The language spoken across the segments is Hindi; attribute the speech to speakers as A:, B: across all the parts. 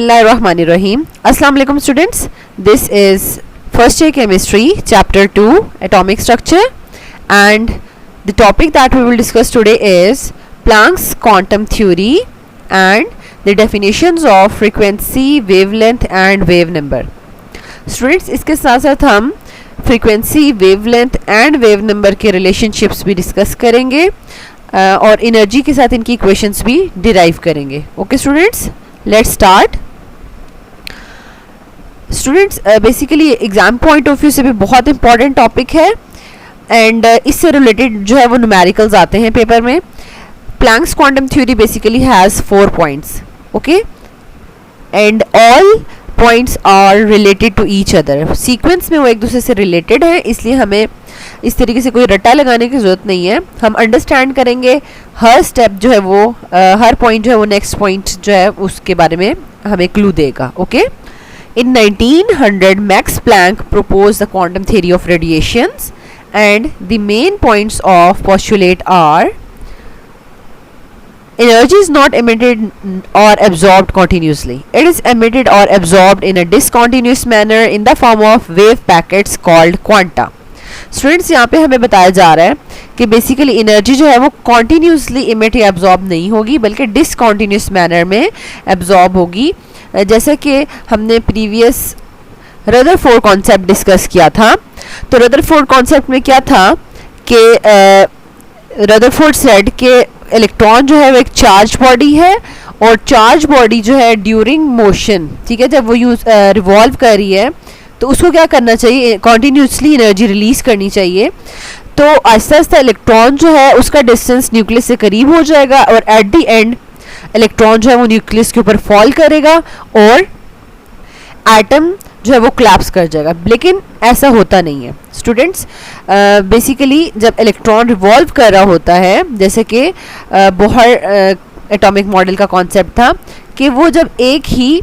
A: Bismillahirrahmanirrahim. Assalamu alaikum students. This is first year chemistry chapter 2 atomic structure, and the topic that we will discuss today is Planck's quantum theory and the definitions of frequency, wavelength and wave number. Students, इसके साथ साथ हम frequency, wavelength and wave number के relationships भी discuss करेंगे और energy के साथ इनकी equations भी derive करेंगे. Okay students, let's start. Students basically exam point of view से भी बहुत इंपॉर्टेंट टॉपिक है एंड इससे रिलेटेड जो है वो न्यूमेरिकल्स आते हैं पेपर में. Planck's quantum theory basically has 4 points, okay, and all points are related to each other. Sequence में वो एक दूसरे से रिलेटेड है, इसलिए हमें इस तरीके से कोई रट्टा लगाने की ज़रूरत नहीं है. हम अंडरस्टैंड करेंगे हर स्टेप जो है वो हर पॉइंट जो है वो नेक्स्ट पॉइंट जो है उसके बारे में हमें क्लू देगा. Okay. In 1900, Max Planck proposed the quantum theory of radiations, and the main points of postulate are: energy is not emitted or absorbed continuously. It is emitted or absorbed in a discontinuous manner in the form of wave packets called quanta. Students, यहाँ पे हमें बताया जा रहा है कि बेसिकली एनर्जी जो है वो कॉन्टीन्यूसली इमिट या एब्जॉर्ब नहीं होगी बल्कि डिसकॉन्टीन्यूस मैनर में एब्जॉर्ब होगी. जैसे कि हमने प्रीवियस रदरफोर्ड कॉन्सेप्ट डिस्कस किया था. तो रदरफोर्ड कॉन्सेप्ट में क्या था कि रदरफोर्ड सेड कि इलेक्ट्रॉन जो है वो एक चार्ज बॉडी है और चार्ज बॉडी जो है ड्यूरिंग मोशन, ठीक है, जब वो रिवॉल्व कर रही है तो उसको क्या करना चाहिए, कॉन्टीन्यूसली एनर्जी रिलीज करनी चाहिए. तो आहिस्ता आहिस्ता इलेक्ट्रॉन जो है उसका डिस्टेंस न्यूक्लियस से करीब हो जाएगा और एट द एंड इलेक्ट्रॉन जो है वो न्यूक्लियस के ऊपर फॉल करेगा और एटम जो है वो कोलैप्स कर जाएगा. लेकिन ऐसा होता नहीं है स्टूडेंट्स. बेसिकली जब इलेक्ट्रॉन रिवॉल्व कर रहा होता है, जैसे कि बोहर एटॉमिक मॉडल का कॉन्सेप्ट था कि वो जब एक ही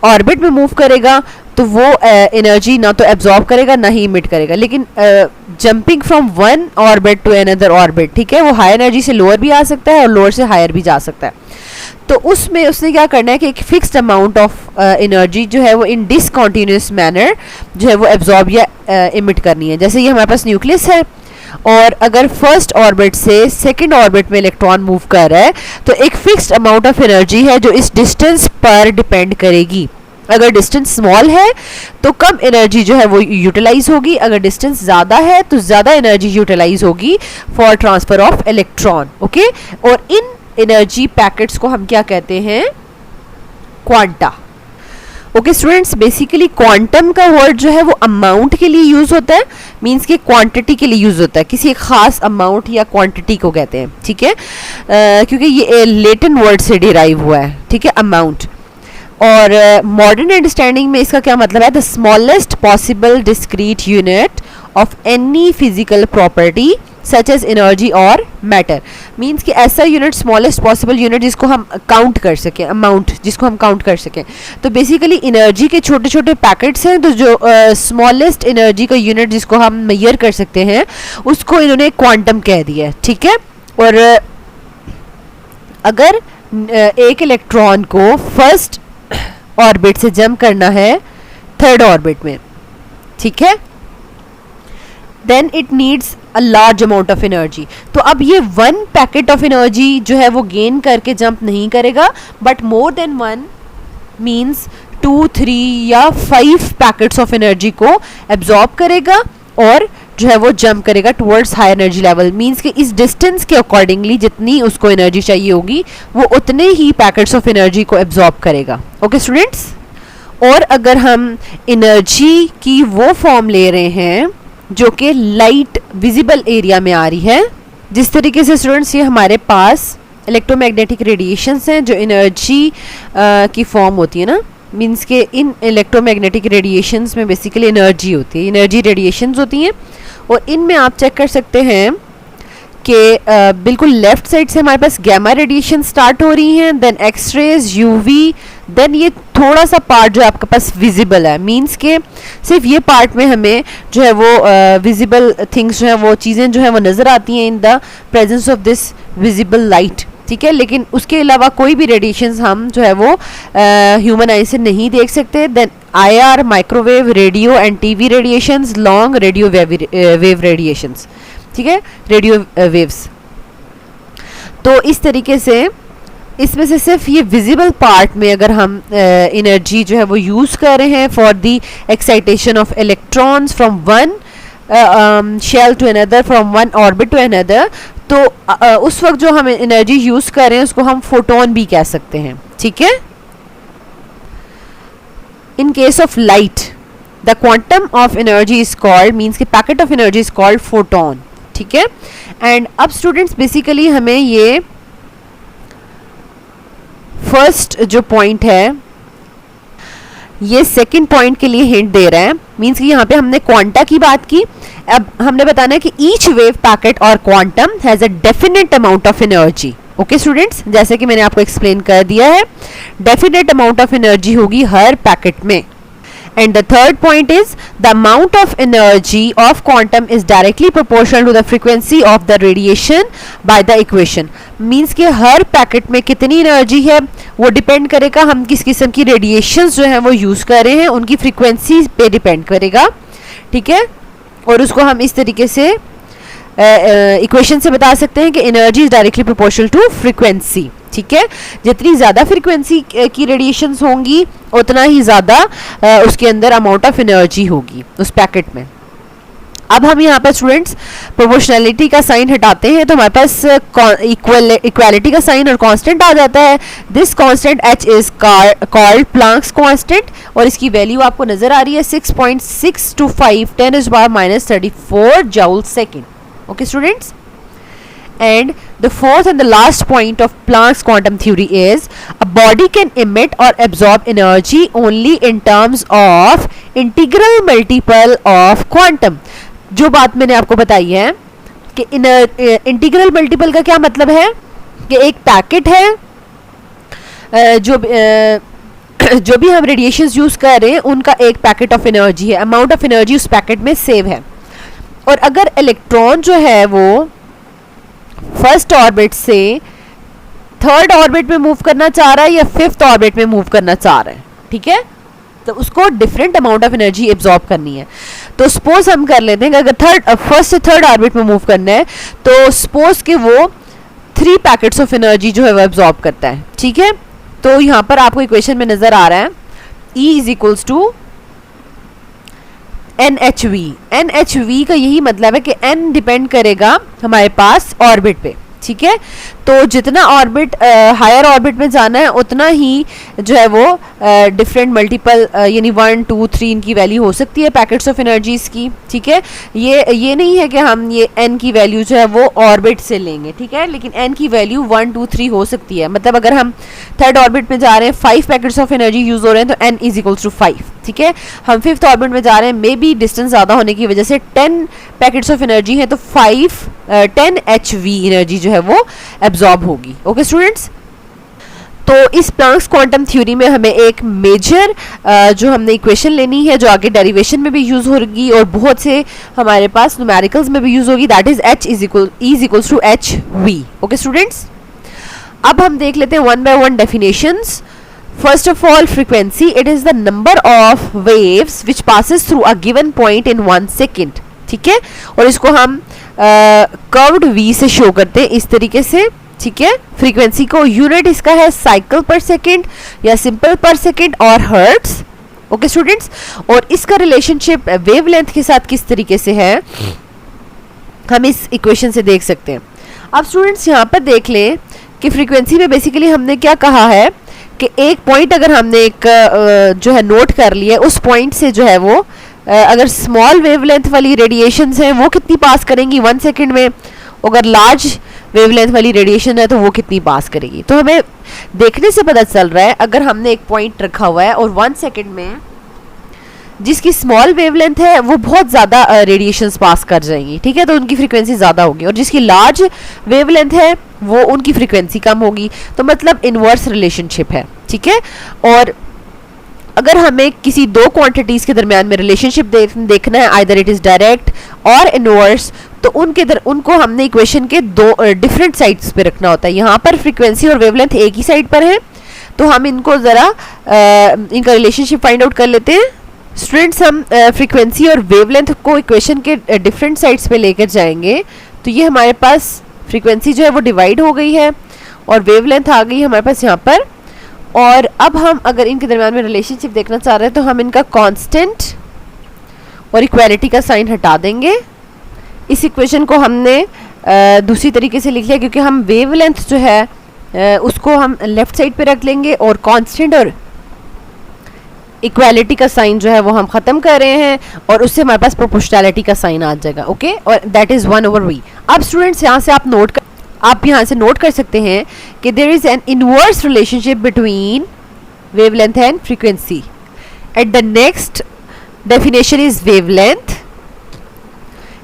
A: ऑर्बिट में मूव करेगा तो वो एनर्जी ना तो एब्जॉर्ब करेगा ना ही इमिट करेगा. लेकिन jumping from one orbit to another orbit, ठीक है, वो हाई एनर्जी से लोअर भी आ सकता है और लोअर से हायर भी जा सकता है. तो उसमें उसने क्या करना है कि एक फिक्स्ड अमाउंट ऑफ एनर्जी जो है वो इन डिसकॉन्टीन्यूस मैनर जो है वो एब्जॉर्ब या इमिट करनी है. जैसे ये हमारे पास न्यूक्लियस है और अगर फर्स्ट ऑर्बिट से सेकंड ऑर्बिट में इलेक्ट्रॉन मूव कर रहा है तो एक फिक्स्ड अमाउंट ऑफ एनर्जी है जो इस डिस्टेंस पर डिपेंड करेगी. अगर डिस्टेंस स्मॉल है तो कम एनर्जी जो है वो यूटिलाइज होगी, अगर डिस्टेंस ज़्यादा है तो ज़्यादा एनर्जी यूटिलाइज होगी for transfer of electron. Okay. और इन एनर्जी पैकेट्स को हम क्या कहते हैं, quanta. Okay students, basically quantum का वर्ड जो है वो अमाउंट के लिए यूज़ होता है, मींस कि क्वांटिटी के लिए यूज़ होता है, किसी एक ख़ास अमाउंट या क्वांटिटी को कहते हैं, ठीक है, क्योंकि ये लेटिन वर्ड से डिराइव हुआ है, ठीक है, अमाउंट. और मॉडर्न अंडरस्टैंडिंग में इसका क्या मतलब है, the smallest possible discrete unit of any physical property such as energy और मैटर. मींस कि ऐसा यूनिट, स्मॉलेस्ट पॉसिबल यूनिट जिसको हम काउंट कर सकें, अमाउंट जिसको हम काउंट कर सकें. तो बेसिकली एनर्जी के छोटे छोटे पैकेट्स हैं, तो जो स्मॉलेस्ट एनर्जी का यूनिट जिसको हम मेजर कर सकते हैं उसको इन्होंने क्वांटम कह दिया है, ठीक है. और अगर एक इलेक्ट्रॉन को फर्स्ट ऑर्बिट से जंप करना है थर्ड ऑर्बिट में, ठीक है, then it needs a large amount of energy. तो अब ये वन पैकेट ऑफ एनर्जी जो है वो गेन करके जंप नहीं करेगा, but more than one means 2, 3 या 5 पैकेट्स ऑफ एनर्जी को एब्जॉर्ब करेगा और जो है वो जंप करेगा towards high energy level. Means कि इस डिस्टेंस के अकॉर्डिंगली जितनी उसको एनर्जी चाहिए होगी वो उतने ही पैकेट्स ऑफ एनर्जी को एब्जॉर्ब करेगा. Okay students. और अगर हम एनर्जी की वो फॉर्म ले रहे हैं जो कि लाइट विजिबल एरिया में आ रही है, जिस तरीके से स्टूडेंट्स ये हमारे पास इलेक्ट्रोमैग्नेटिक रेडिएशंस हैं जो एनर्जी की फॉर्म होती है ना, मींस के इन इलेक्ट्रोमैग्नेटिक रेडिएशंस में बेसिकली एनर्जी होती है, एनर्जी रेडिएशंस होती हैं. और इनमें आप चेक कर सकते हैं कि बिल्कुल लेफ्ट साइड से हमारे पास गैमा रेडिएशन स्टार्ट हो रही हैं, then X rays, UV, then ये थोड़ा सा पार्ट जो आपके पास विजिबल है, मींस के सिर्फ ये पार्ट में हमें जो है वो विजिबल थिंग्स जो है वो चीज़ें जो है वो नज़र आती हैं in the presence of this visible light, ठीक है, लेकिन उसके अलावा कोई भी रेडिएशंस हम जो है वो ह्यूमन आई से नहीं देख सकते। Then IR, microwave, radio and TV radiations, long radio wave radiations, ठीक है, रेडियो वेव्स। तो इस तरीके से इसमें से सिर्फ ये विजिबल पार्ट में अगर हम एनर्जी जो है वो यूज़ कर रहे हैं for the excitation of electrons from one shell to another, from one orbit to another, तो उस वक्त जो हम एनर्जी यूज़ कर रहे हैं उसको हम फोटोन भी कह सकते हैं, ठीक है। In case of light the quantum of energy is called, means कि packet of energy is called photon, ठीक है। एंड अब स्टूडेंट्स बेसिकली हमें ये फर्स्ट जो पॉइंट है ये सेकंड पॉइंट के लिए हिंट दे रहा है, मींस कि यहाँ पे हमने क्वांटा की बात की, अब हमने बताना है कि ईच वेव पैकेट और quantum has a definite amount of energy. Okay students, जैसे कि मैंने आपको एक्सप्लेन कर दिया है, डेफिनेट अमाउंट ऑफ एनर्जी होगी हर पैकेट में। And the third point is the amount of energy of quantum is directly proportional to the frequency of the radiation by the equation. Means कि हर पैकेट में कितनी एनर्जी है वो डिपेंड करेगा हम किस किस्म की रेडिएशंस जो है वो यूज़ कर रहे हैं, उनकी फ्रीक्वेंसी पे डिपेंड करेगा, ठीक है। और उसको हम इस तरीके से इक्वेशन से बता सकते हैं कि energy is directly proportional to frequency, ठीक है। जितनी ज़्यादा फ्रीक्वेंसी की रेडिएशंस होंगी उतना ही ज़्यादा उसके अंदर अमाउंट ऑफ एनर्जी होगी उस पैकेट में। अब हम यहाँ पर स्टूडेंट्स प्रोपोर्शनैलिटी का साइन हटाते हैं तो हमारे पास इक्वालिटी का साइन और कांस्टेंट आ जाता है। This constant H is called Planck's constant और इसकी वैल्यू आपको नजर आ रही है 6.625 10⁻34 joule second. Okay students, and the fourth and the last point of Planck's quantum theory is a body can emit or absorb energy only in terms of integral multiple of quantum। जो बात मैंने आपको बताई है कि इंटीग्रल मल्टीपल का क्या मतलब है कि एक पैकेट है जो भी हम रेडिएशंस यूज कर रहे हैं उनका एक पैकेट ऑफ एनर्जी है, अमाउंट ऑफ एनर्जी उस पैकेट में सेव है। और अगर इलेक्ट्रॉन जो है वो फर्स्ट ऑर्बिट से थर्ड ऑर्बिट में मूव करना चाह रहा है या फिफ्थ ऑर्बिट में मूव करना चाह रहा है, ठीक है, तो उसको different amount of energy absorb करनी है। तो सपोज हम कर लेते हैं कि अगर फर्स्ट से थर्ड ऑर्बिट में मूव करना है तो सपोज कि वो 3 पैकेट्स ऑफ एनर्जी जो है वो एब्जॉर्ब करता है, ठीक है। तो यहाँ पर आपको इक्वेशन में नजर आ रहा है E is equals to NHV। NHV का यही मतलब है कि N डिपेंड करेगा हमारे पास ऑर्बिट पे, ठीक है। तो जितना ऑर्बिट हायर ऑर्बिट में जाना है उतना ही जो है वो डिफरेंट मल्टीपल यानी 1 2 3 इनकी वैल्यू हो सकती है पैकेट्स ऑफ एनर्जीज की, ठीक है। ये नहीं है कि हम ये n की वैल्यू जो है वो ऑर्बिट से लेंगे, ठीक है, लेकिन n की वैल्यू 1 2 3 हो सकती है। मतलब अगर हम थर्ड ऑर्बिट में जा रहे हैं 5 पैकेट्स ऑफ एनर्जी यूज हो रहे हैं तो n इज इक्वल्स टू 5, ठीक है। हम फिफ्थ ऑर्बिट में जा रहे हैं, मे बी डिस्टेंस ज़्यादा होने की वजह से 10 पैकेट्स ऑफ एनर्जी है तो 10 HV एनर्जी जो है वो एब्जॉर्ब होगी। ओके स्टूडेंट्स, तो इस प्लांक्स क्वांटम थ्योरी में हमें एक मेजर जो हमने इक्वेशन लेनी है जो आगे डेरिवेशन में भी यूज होगी और बहुत से हमारे पास न्यूमेरिकल्स में भी यूज होगी, that is H is equals to HV। Okay students, अब हम देख लेते हैं one by one definitions. First of all, frequency, it is the number of waves which passes through a given point in 1 second, ठीक है। और इसको हम कर्व्ड V से शो करते हैं इस तरीके से, ठीक है। फ्रीक्वेंसी को यूनिट इसका है साइकिल पर सेकेंड या सिंपल पर सेकेंड और हर्ट्स। ओके स्टूडेंट्स, और इसका रिलेशनशिप वेवलेंथ के साथ किस तरीके से है हम इस इक्वेशन से देख सकते हैं। अब स्टूडेंट्स यहाँ पर देख लें कि फ्रीक्वेंसी में बेसिकली हमने क्या कहा है कि एक पॉइंट अगर हमने एक जो है नोट कर लिया, उस पॉइंट से जो है वो अगर स्मॉल वेवलेंथ वाली रेडिएशंस हैं वो कितनी पास करेंगी 1 सेकंड में, अगर लार्ज वेवलेंथ वाली रेडिएशन है तो वो कितनी पास करेगी। तो हमें देखने से पता चल रहा है अगर हमने एक पॉइंट रखा हुआ है और 1 सेकंड में जिसकी स्मॉल वेवलेंथ है वो बहुत ज़्यादा रेडिएशंस पास कर जाएंगी, ठीक है, तो उनकी फ्रीक्वेंसी ज़्यादा होगी, और जिसकी लार्ज वेवलेंथ है वो उनकी फ्रीक्वेंसी कम होगी। तो मतलब इनवर्स रिलेशनशिप है, ठीक है। और अगर हमें किसी दो क्वांटिटीज के दरमियान में रिलेशनशिप देखना है, आइदर इट इज डायरेक्ट और इनवर्स, तो उनको हमने इक्वेशन के दो डिफरेंट साइड्स पे रखना होता है। यहाँ पर फ्रीक्वेंसी और वेवलेंथ एक ही साइड पर है, तो हम इनको ज़रा इनका रिलेशनशिप फाइंड आउट कर लेते हैं। स्टूडेंट्स, हम फ्रीक्वेंसी और वेवलेंथ को इक्वेशन के डिफरेंट साइड्स पे लेकर जाएंगे, तो ये हमारे पास फ्रीक्वेंसी जो है वो डिवाइड हो गई है और वेवलेंथ आ गई है हमारे पास यहाँ पर। और अब हम अगर इनके दरम्यान में रिलेशनशिप देखना चाह रहे हैं तो हम इनका कांस्टेंट और इक्वालिटी का साइन हटा देंगे। इस इक्वेशन को हमने दूसरी तरीके से लिख लिया, क्योंकि हम वेवलेंथ जो है उसको हम लेफ्ट साइड पे रख लेंगे और कांस्टेंट और इक्वालिटी का साइन जो है वो हम ख़त्म कर रहे हैं और उससे हमारे पास प्रोपोर्शनैलिटी का साइन आ जाएगा। ओके, और दैट इज़ 1/v। अब स्टूडेंट्स, यहाँ से आप यहाँ से नोट कर सकते हैं कि there is an inverse relationship between wavelength and frequency. At the next definition is wavelength,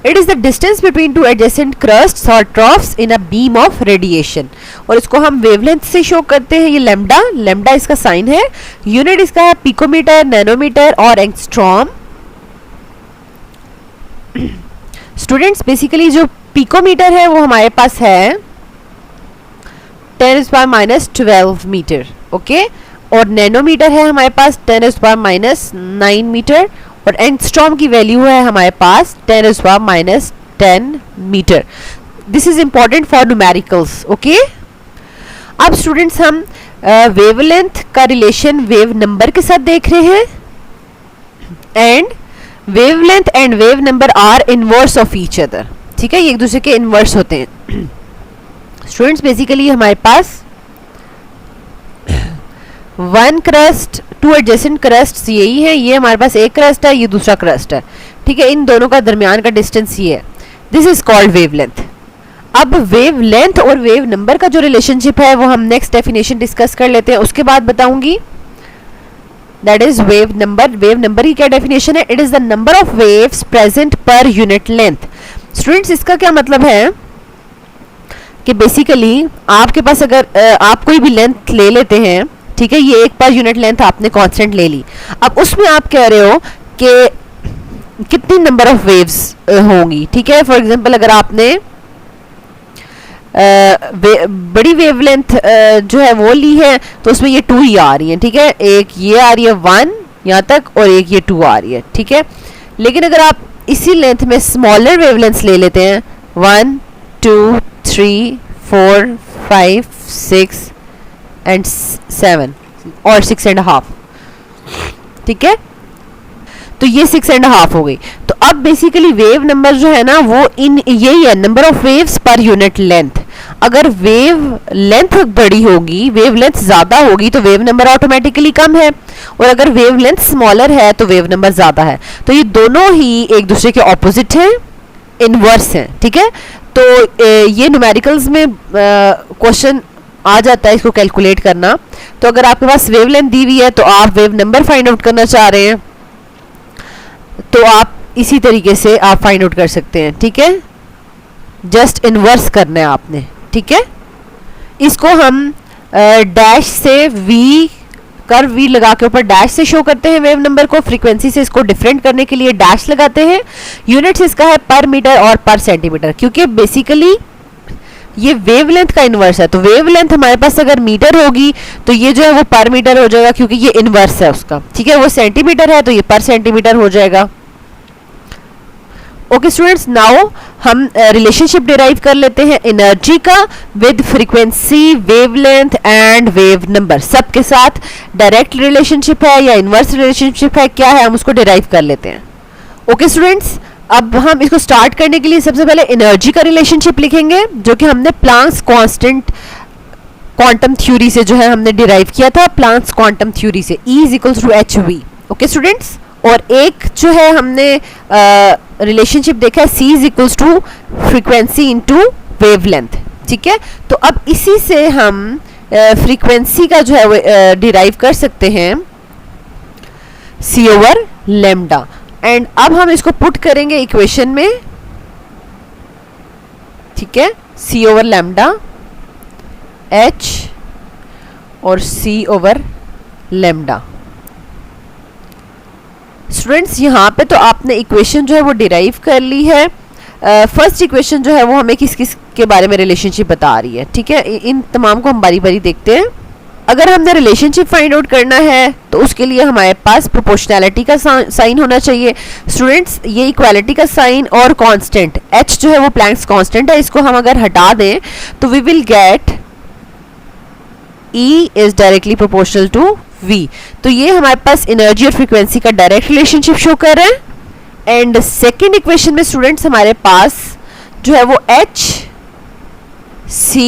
A: it is the distance between two adjacent crests और troughs in a beam of radiation. और इसको हम वेवलेंथ से शो करते हैं, ये लेमडा इसका साइन है। यूनिट इसका है पिकोमीटर, नैनोमीटर और एंगस्ट्रॉम। स्टूडेंट्स, बेसिकली जो पिकोमीटर है वो हमारे पास है 10⁻⁻12 मीटर, ओके, और नैनोमीटर है हमारे पास 10⁻⁹ मीटर और एंगस्ट्रॉम की वैल्यू है हमारे पास 10⁻10 metre. This is important for numericals. Okay, अब स्टूडेंट्स, हम वेवलेंथ का रिलेशन वेव नंबर के साथ देख रहे हैं and wavelength and wave number are inverse of each other. ठीक है, ये एक दूसरे के इनवर्स होते हैं। स्टूडेंट्स, बेसिकली हमारे पास one crest, two adjacent crest यही है, ये हमारे पास एक क्रस्ट है, ये दूसरा क्रस्ट है। ठीक है, इन दोनों का दरमियान का डिस्टेंस ये है, दिस इज कॉल्ड वेवलेंथ। अब वेवलेंथ और वेव नंबर का जो रिलेशनशिप है वो हम नेक्स्ट डेफिनेशन डिस्कस कर लेते हैं, उसके बाद बताऊंगी। That is wave number. Wave number की क्या डेफिनेशन है? It is the number of waves present per unit length. Students, इसका क्या मतलब है कि बेसिकली आपके पास अगर आप कोई भी लेंथ ले लेते हैं, ठीक है, ये एक पर यूनिट लेंथ आपने कांस्टेंट ले ली, अब उसमें आप कह रहे हो कि कितनी नंबर ऑफ वेव्स होंगी। ठीक है, फॉर एग्जांपल अगर आपने बड़ी वेवलेंथ जो है वो ली है तो उसमें ये 2 ही आ रही है। ठीक है, एक ये आ रही है 1 यहाँ तक और एक ये 2 आ रही है। ठीक है, लेकिन अगर आप इसी लेंथ में स्मॉलर वेवलेंथ्स ले लेते हैं 1 2 3 4 5 6 एंड 7 और 6.5, ठीक है, तो ये 6.5 हो गई। तो अब बेसिकली वेव नंबर जो है ना वो यही है, number of waves per unit length. अगर वेव लेंथ बड़ी होगी, वेव लेंथ ज्यादा होगी तो वेव नंबर ऑटोमेटिकली कम है, और अगर वेव लेंथ स्मॉलर है तो वेव नंबर ज्यादा है। तो ये दोनों ही एक दूसरे के ऑपोजिट हैं, इनवर्स हैं। ठीक है, तो ये न्यूमेरिकल्स में क्वेश्चन आ जाता है इसको कैलकुलेट करना। तो अगर आपके पास वेव लेंथ दी हुई है तो आप वेव नंबर फाइंड आउट करना चाह रहे हैं तो आप इसी तरीके से आप फाइंड आउट कर सकते हैं। ठीक है, जस्ट इनवर्स करना है आपने। ठीक है, इसको हम डैश से वी कर्व वी लगा के ऊपर डैश से शो करते हैं वेव नंबर को। फ्रीक्वेंसी से इसको डिफरेंट करने के लिए डैश लगाते हैं। यूनिट्स इसका है पर मीटर और पर सेंटीमीटर, क्योंकि बेसिकली ये वेवलेंथ का इनवर्स है। तो वेवलेंथ हमारे पास अगर मीटर होगी तो ये जो है वो पर मीटर हो जाएगा, क्योंकि ये इनवर्स है उसका। ठीक है, वो सेंटीमीटर है तो ये पर सेंटीमीटर हो जाएगा। ओके स्टूडेंट्स, नाउ हम रिलेशनशिप डिराइव कर लेते हैं एनर्जी का with frequency, wavelength and wave number. सबके साथ डायरेक्ट रिलेशनशिप है या इनवर्स रिलेशनशिप है, क्या है, हम उसको डिराइव कर लेते हैं। ओके स्टूडेंट्स, अब हम इसको स्टार्ट करने के लिए सबसे पहले एनर्जी का रिलेशनशिप लिखेंगे, जो कि हमने प्लांक्स कांस्टेंट क्वांटम थ्योरी से जो है हमने डिराइव किया था, प्लांक्स क्वांटम थ्योरी से, E is equals to hv। Okay students, और एक जो है हमने रिलेशनशिप देखा है C is equals to frequency into wavelength. ठीक है, तो अब इसी से हम फ्रीक्वेंसी का जो है वो डिराइव कर सकते हैं C ओवर लेमडा। एंड अब हम इसको पुट करेंगे इक्वेशन में। ठीक है, C ओवर लेमडा H और C ओवर लेमडा। स्टूडेंट्स यहाँ पे तो आपने इक्वेशन जो है वो डिराइव कर ली है। फर्स्ट इक्वेशन जो है वो हमें किस किस के बारे में रिलेशनशिप बता रही है, ठीक है। इन तमाम को हम बारी बारी देखते हैं। अगर हमने रिलेशनशिप फाइंड आउट करना है तो उसके लिए हमारे पास प्रोपोर्शनैलिटी का साइन होना चाहिए। स्टूडेंट्स ये इक्वालिटी का साइन और कांस्टेंट h जो है वो प्लैंक्स कांस्टेंट है, इसको हम अगर हटा दें तो we will get E is directly proportional to V। तो ये हमारे पास एनर्जी और फ्रीक्वेंसी का डायरेक्ट रिलेशनशिप शो कर रहा है। एंड सेकेंड इक्वेशन में स्टूडेंट्स हमारे पास जो है वो h c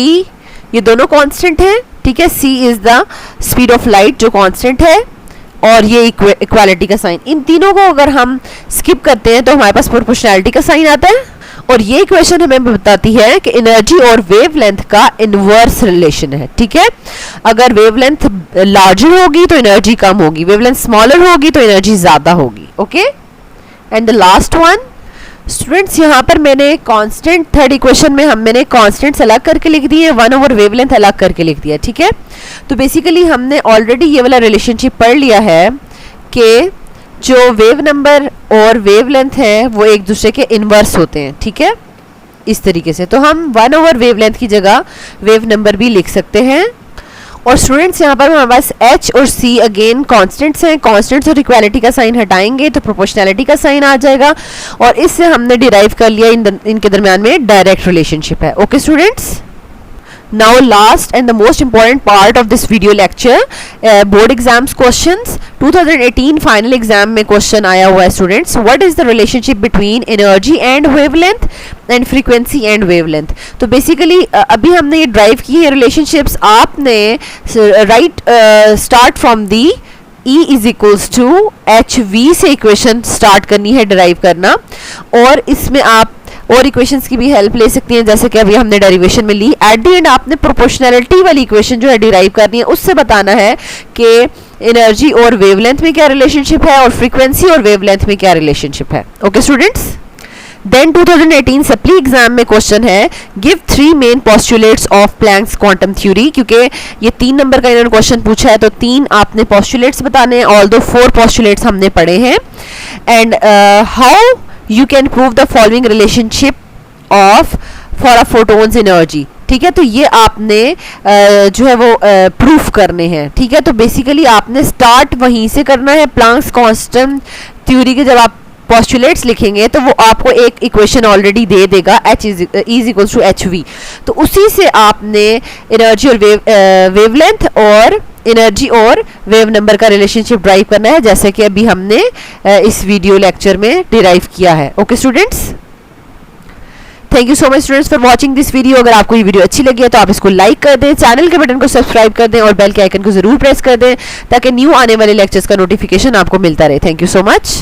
A: ये दोनों कांस्टेंट हैं, ठीक है। c is the speed of light जो कांस्टेंट है, और ये इक्वालिटी का साइन। इन तीनों को अगर हम स्किप करते हैं तो हमारे पास प्रोपोर्शनैलिटी का साइन आता है। और ये इक्वेशन हमें बताती है कि एनर्जी और वेवलेंथ का इनवर्स रिलेशन है, ठीक है। अगर वेवलेंथ लार्जर होगी तो एनर्जी कम होगी, वेवलेंथ स्मॉलर होगी तो एनर्जी ज्यादा होगी, okay. And the last one students, यहाँ पर मैंने कांस्टेंट थर्ड इक्वेशन में मैंने कांस्टेंट्स अलग करके लिख दिए, 1 ओवर वेवलेंथ अलग करके लिख दिया, ठीक है। तो बेसिकली हमने ऑलरेडी ये वाला रिलेशनशिप पढ़ लिया है कि जो वेव नंबर और वेवलेंथ है वो एक दूसरे के इनवर्स होते हैं, ठीक है। इस तरीके से तो हम 1 ओवर वेवलेंथ की जगह वेव नंबर भी लिख सकते हैं। और स्टूडेंट्स यहाँ पर हमारे पास h और c अगेन कांस्टेंट्स हैं। कांस्टेंट्स और इक्वालिटी का साइन हटाएंगे तो प्रोपोर्शनैलिटी का साइन आ जाएगा, और इससे हमने डिराइव कर लिया इनके दरम्यान में डायरेक्ट रिलेशनशिप है, okay students. Now last and the most important part of this video lecture, board exams questions। 2018 final exam में question आया हुआ है students, what is the relationship between energy and wavelength and frequency and wavelength। तो बेसिकली अभी हमने ये ड्राइव की है रिलेशनशिप्स। आपने right start from the E is equals to H V से इक्वेशन स्टार्ट करनी है डिराइव करना, और इसमें आप और इक्वेशंस की भी हेल्प ले सकती हैं, जैसे कि अभी हमने डेरिवेशन में ली। एट दी एंड आपने प्रोपोर्शनैलिटी वाली इक्वेशन जो है डिराइव करनी है, उससे बताना है कि एनर्जी और वेवलेंथ में क्या रिलेशनशिप है और फ्रीक्वेंसी और वेवलेंथ में क्या रिलेशनशिप है, okay students. Then 2018 supply exam में क्वेश्चन है, give 3 main postulates of Planck's quantum theory. क्योंकि ये 3 नंबर का इन्होंने क्वेश्चन पूछा है तो 3 आपने पोस्टुलेट्स बताने हैं, ऑल्दो 4 पोस्टुलेट्स हमने पढ़े हैं। And how you can prove the following relationship of for a photon's energy, ठीक है। तो ये आपने जो है वो प्रूफ करने हैं, ठीक है। तो बेसिकली आपने स्टार्ट वहीं से करना है, प्लैंक्स कांस्टेंट थ्योरी के जब आप पोस्टुलेट्स लिखेंगे तो वो आपको एक इक्वेशन ऑलरेडी दे देगा, h is equals to H V. तो उसी से आपने एनर्जी और वेवलेंथ और एनर्जी और वेव नंबर का रिलेशनशिप ड्राइव करना है, जैसे कि अभी हमने इस वीडियो लेक्चर में डिराइव किया है, okay students. Thank you so much students for watching this video. अगर आपको ये वीडियो अच्छी लगी है तो आप इसको लाइक कर दें, चैनल के बटन को सब्सक्राइब कर दें और बेल के आइकन को जरूर प्रेस कर दें ताकि न्यू आने वाले लेक्चर्स का नोटिफिकेशन आपको मिलता रहे। Thank you so much.